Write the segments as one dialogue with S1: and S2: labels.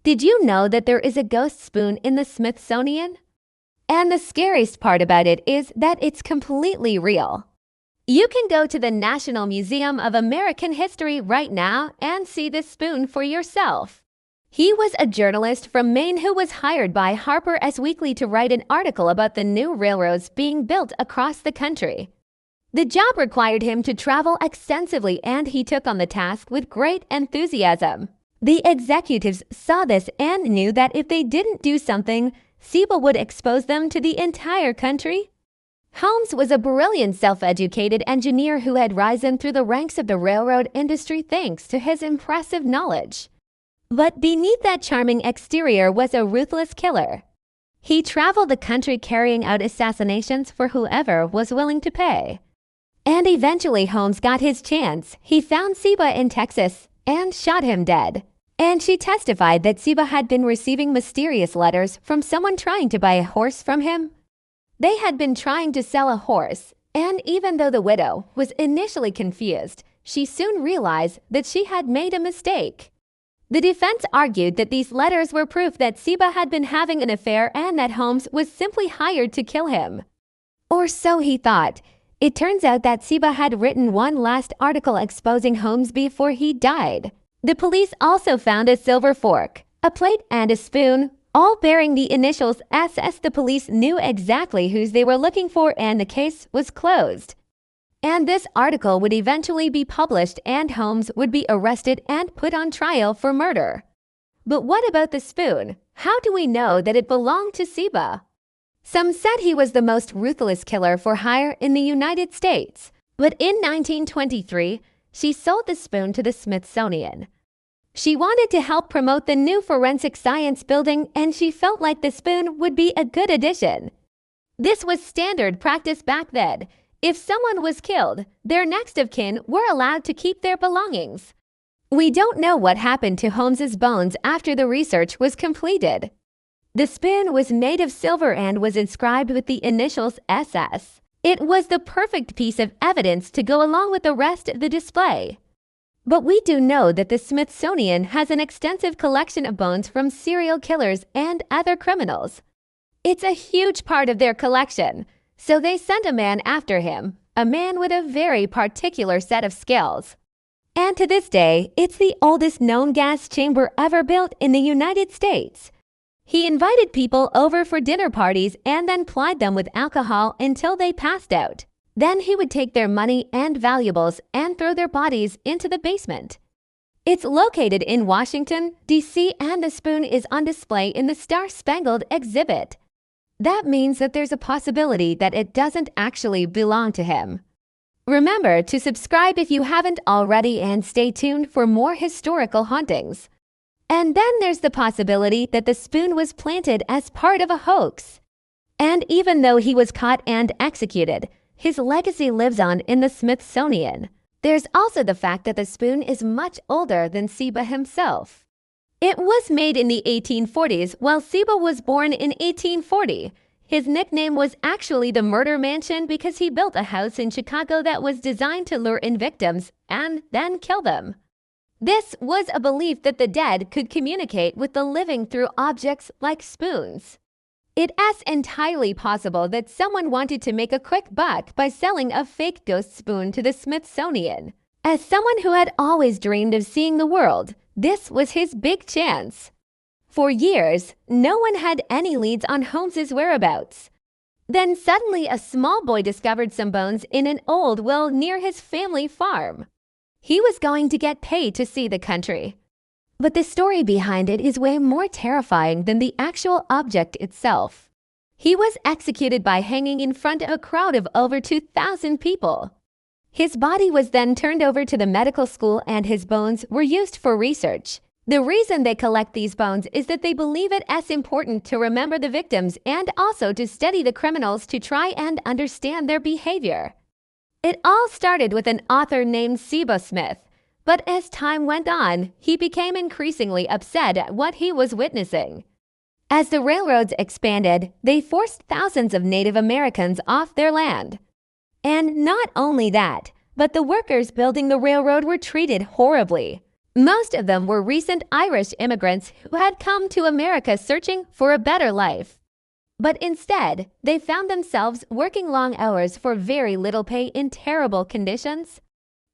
S1: Did you know that there is a ghost spoon in the Smithsonian? And the scariest part about it is that it's completely real. You can go to the National Museum of American History right now and see this spoon for yourself. He was a journalist from Maine who was hired by Harper's Weekly to write an article about the new railroads being built across the country. The job required him to travel extensively, and he took on the task with great enthusiasm. The executives saw this and knew that if they didn't do something, Seba would expose them to the entire country. Holmes was a brilliant self-educated engineer who had risen through the ranks of the railroad industry thanks to his impressive knowledge. But beneath that charming exterior was a ruthless killer. He traveled the country carrying out assassinations for whoever was willing to pay. And eventually Holmes got his chance. He found Seba in Texas and shot him dead. And she testified that Seba had been receiving mysterious letters from someone trying to buy a horse from him. They had been trying to sell a horse, and even though the widow was initially confused, she soon realized that she had made a mistake. The defense argued that these letters were proof that Seba had been having an affair and that Holmes was simply hired to kill him. Or so he thought. It turns out that Seba had written one last article exposing Holmes before he died. The police also found a silver fork, a plate, and a spoon, all bearing the initials SS. The police knew exactly who they were looking for, and the case was closed. And this article would eventually be published, and Holmes would be arrested and put on trial for murder. But what about the spoon? How do we know that it belonged to Seba? Some said he was the most ruthless killer for hire in the United States. But in 1923, she sold the spoon to the Smithsonian. She wanted to help promote the new forensic science building, and she felt like the spoon would be a good addition. This was standard practice back then. If someone was killed, their next of kin were allowed to keep their belongings. We don't know what happened to Holmes's bones after the research was completed. The spoon was made of silver and was inscribed with the initials SS. It was the perfect piece of evidence to go along with the rest of the display. But we do know that the Smithsonian has an extensive collection of bones from serial killers and other criminals. It's a huge part of their collection, so they sent a man after him, a man with a very particular set of skills. And to this day, it's the oldest known gas chamber ever built in the United States. He invited people over for dinner parties and then plied them with alcohol until they passed out. Then he would take their money and valuables and throw their bodies into the basement. It's located in Washington, D.C., and the spoon is on display in the Star-Spangled exhibit. That means that there's a possibility that it doesn't actually belong to him. Remember to subscribe if you haven't already, and stay tuned for more historical hauntings. And then there's the possibility that the spoon was planted as part of a hoax. And even though he was caught and executed, his legacy lives on in the Smithsonian. There's also the fact that the spoon is much older than Seba himself. It was made in the 1840s while Seba was born in 1840. His nickname was actually the Murder Mansion because he built a house in Chicago that was designed to lure in victims and then kill them. This was a belief that the dead could communicate with the living through objects like spoons. It's entirely possible that someone wanted to make a quick buck by selling a fake ghost spoon to the Smithsonian. As someone who had always dreamed of seeing the world, this was his big chance. For years, no one had any leads on Holmes's whereabouts. Then suddenly a small boy discovered some bones in an old well near his family farm. He was going to get paid to see the country. But the story behind it is way more terrifying than the actual object itself. He was executed by hanging in front of a crowd of over 2,000 people. His body was then turned over to the medical school and his bones were used for research. The reason they collect these bones is that they believe it as important to remember the victims and also to study the criminals to try and understand their behavior. It all started with an author named Seba Smith, but as time went on, he became increasingly upset at what he was witnessing. As the railroads expanded, they forced thousands of Native Americans off their land. And not only that, but the workers building the railroad were treated horribly. Most of them were recent Irish immigrants who had come to America searching for a better life. But instead, they found themselves working long hours for very little pay in terrible conditions.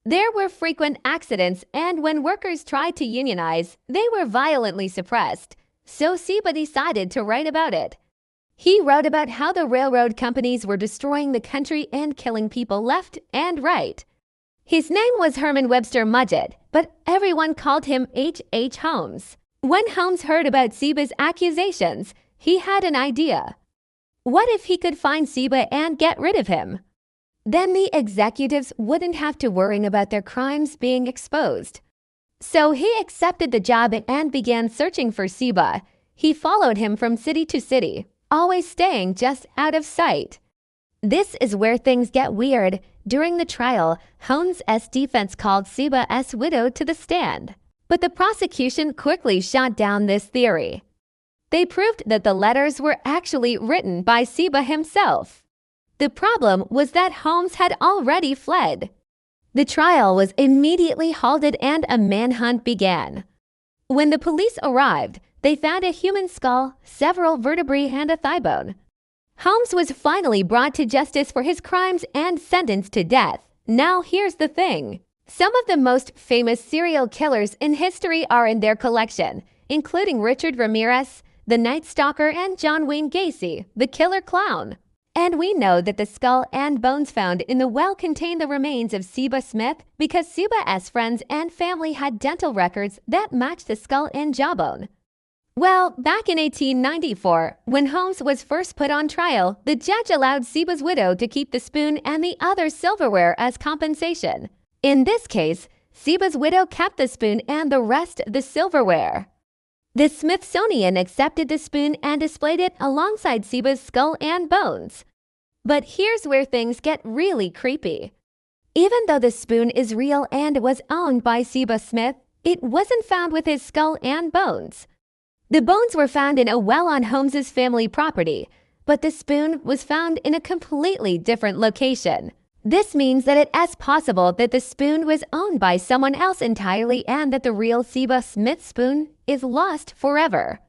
S1: There were frequent accidents, and when workers tried to unionize, they were violently suppressed. So Seba decided to write about it. He wrote about how the railroad companies were destroying the country and killing people left and right. His name was Herman Webster Mudgett, but everyone called him H. Holmes. When Holmes heard about Seba's accusations, he had an idea. What if he could find Seba and get rid of him? Then the executives wouldn't have to worry about their crimes being exposed. So he accepted the job and began searching for Seba. He followed him from city to city, always staying just out of sight. This is where things get weird. During the trial, Holmes' defense called Seba's widow to the stand. But the prosecution quickly shot down this theory. They proved that the letters were actually written by Seba himself. The problem was that Holmes had already fled. The trial was immediately halted and a manhunt began. When the police arrived, they found a human skull, several vertebrae, and a thigh bone. Holmes was finally brought to justice for his crimes and sentenced to death. Now here's the thing. Some of the most famous serial killers in history are in their collection, including Richard Ramirez, the Night Stalker, and John Wayne Gacy, the Killer Clown. And we know that the skull and bones found in the well contain the remains of Seba Smith because Seba's friends and family had dental records that matched the skull and jawbone. Well, back in 1894, when Holmes was first put on trial, the judge allowed Seba's widow to keep the spoon and the other silverware as compensation. In this case, Seba's widow kept the spoon and the rest the silverware. The Smithsonian accepted the spoon and displayed it alongside Seba's skull and bones. But here's where things get really creepy. Even though the spoon is real and was owned by Seba Smith, it wasn't found with his skull and bones. The bones were found in a well on Holmes's family property, but the spoon was found in a completely different location. This means that it is possible that the spoon was owned by someone else entirely and that the real Seba Smith spoon is lost forever.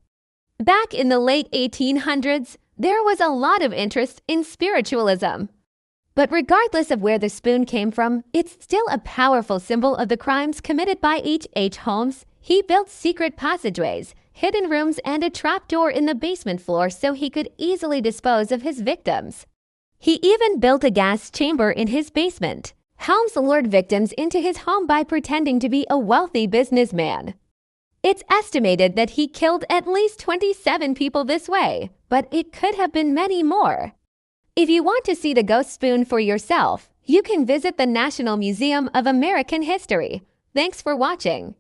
S1: Back in the late 1800s, there was a lot of interest in spiritualism. But regardless of where the spoon came from, it's still a powerful symbol of the crimes committed by H. Holmes. He built secret passageways, hidden rooms, and a trapdoor in the basement floor so he could easily dispose of his victims. He even built a gas chamber in his basement. Holmes lured victims into his home by pretending to be a wealthy businessman. It's estimated that he killed at least 27 people this way, but it could have been many more. If you want to see the ghost spoon for yourself, you can visit the National Museum of American History. Thanks for watching.